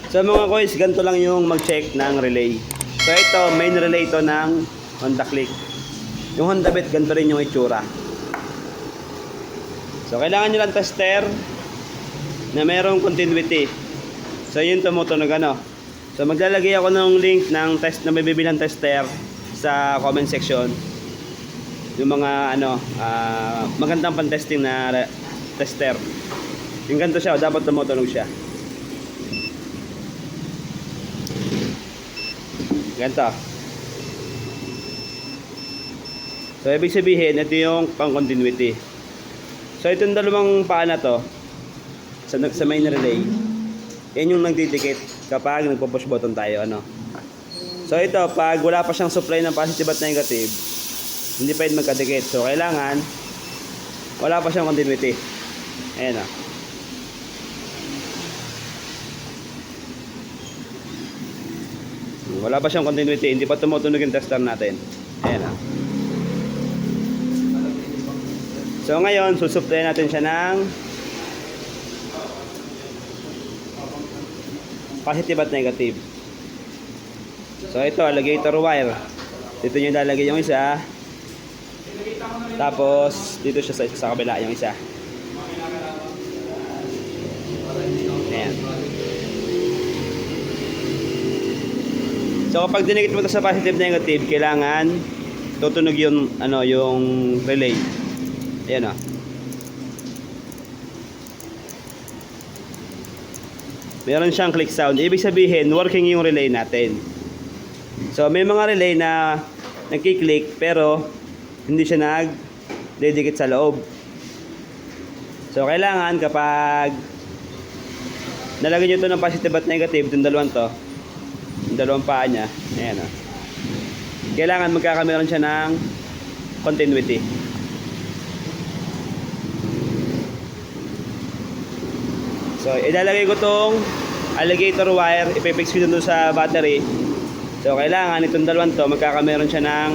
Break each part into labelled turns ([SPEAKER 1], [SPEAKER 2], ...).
[SPEAKER 1] So mga koys, ganito lang yung mag-check ng relay. So ito, main relay ito ng Honda Click. Yung Honda Beat, ganito rin yung itsura. So kailangan nyo lang tester na merong continuity. So yun tumutunog ano. So maglalagay ako ng link ng test na may bibilang tester sa comment section. Yung mga ano, magandang pan-testing na tester. Yung ganito siya, dapat tumutunog siya. Ganito. So ibig sabihin, ito yung pang-continuity. So itong dalawang paa na to sa main relay, yan yung nagdidikit kapag nagpo-push button tayo ano. So ito, pag wala pa siyang supply ng positive at negative, hindi pwede magkadikit. So kailangan wala pa siyang continuity. Ayan o. Wala pa siyang continuity, hindi pa tumutunog yung tester natin. Ayan o. So ngayon, susupply natin siya ng positive at negative. So ito, alligator wire. Dito nyo lalagay yung isa. Tapos dito siya sa kabila yung isa. Ayan. So kapag dinikit mo ito sa positive negative, kailangan tutunog yung ano, yung relay. Ayan o. Meron siyang click sound. Ibig sabihin, working yung relay natin. So may mga relay na nagki-click pero hindi siya nag-dedicate sa loob. So kailangan kapag nalagyan nyo ito ng positive at negative, yung dalawang to, yung dalawang paa niya, ayan o. Kailangan magkakameron siya ng continuity. So ilalagay ko tong alligator wire, ipipix ko dun sa battery. So kailangan itong dalawang to magkakameron siya ng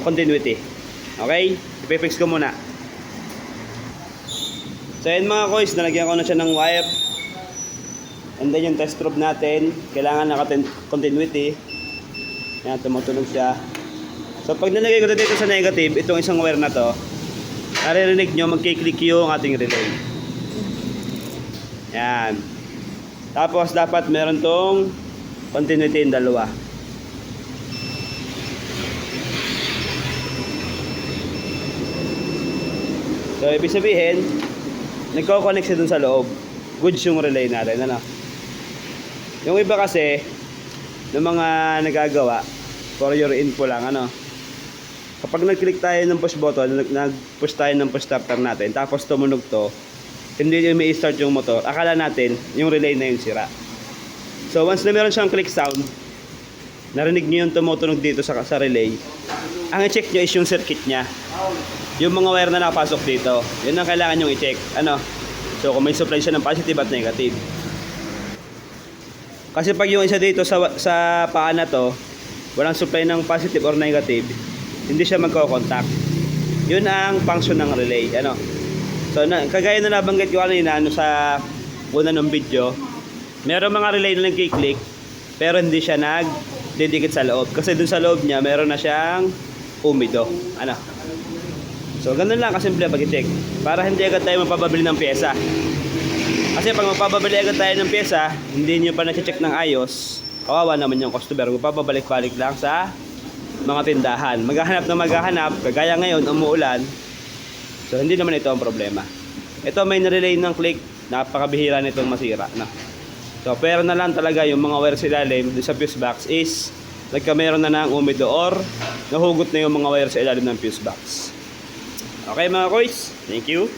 [SPEAKER 1] continuity. Okay? Ipipix ko muna. So yan mga koys, nalagyan ko na siya ng wire. And then yung test probe natin, kailangan naka-continuity. Yan, tumutunog siya. So pag nalagay ko dito sa negative, itong isang wire na to, naririnig nyo, magkiklik yung ating relay. Yan. Tapos dapat meron tong continuity yung dalawa. So ibig sabihin, nagko-connect siya dun sa loob. Goods yung relay natin, ano? Yung iba kasi ng mga nagagawa, for your info lang, ano? Kapag nag-click tayo ng push button, nag-push tayo ng push starter natin, tapos tumunog to, hindi yung may start yung motor, akala natin yung relay na yung sira. So once na meron siyang click sound, narinig nyo yung tumutunog dito sa relay, ang i-check nyo is yung circuit nya, yung mga wire na nakapasok dito. Yun ang kailangan nyo i-check, ano? So kung may supply siya ng positive at negative. Kasi pag yung isa dito sa paa na to, walang supply ng positive or negative, hindi siya magko-contact. Yun ang function ng relay, ano? So kagaya na nabanggit ko kanina ano, sa una ng video, meron mga relay na nagki-click pero hindi siya nag-dedicate sa loob kasi dun sa loob niya meron na siyang umido, ano? So ganun lang kasimple pag-check para hindi agad tayo mapababili ng pyesa. Kasi pag mapababili agad tayo ng pyesa, hindi nyo pa na-check ng ayos, kawawa naman yung customer, magpapabalik-balik lang sa mga tindahan, maghahanap, kagaya ngayon umuulan. So hindi naman ito ang problema. Ito may relay ng click, napakabihira nitong masira na. So pero na lang talaga yung mga wire sa ilalim sa fuse box is nagkameron na ng umido or nahugot na yung mga wire sa ilalim ng fuse box. Okay mga koys, thank you.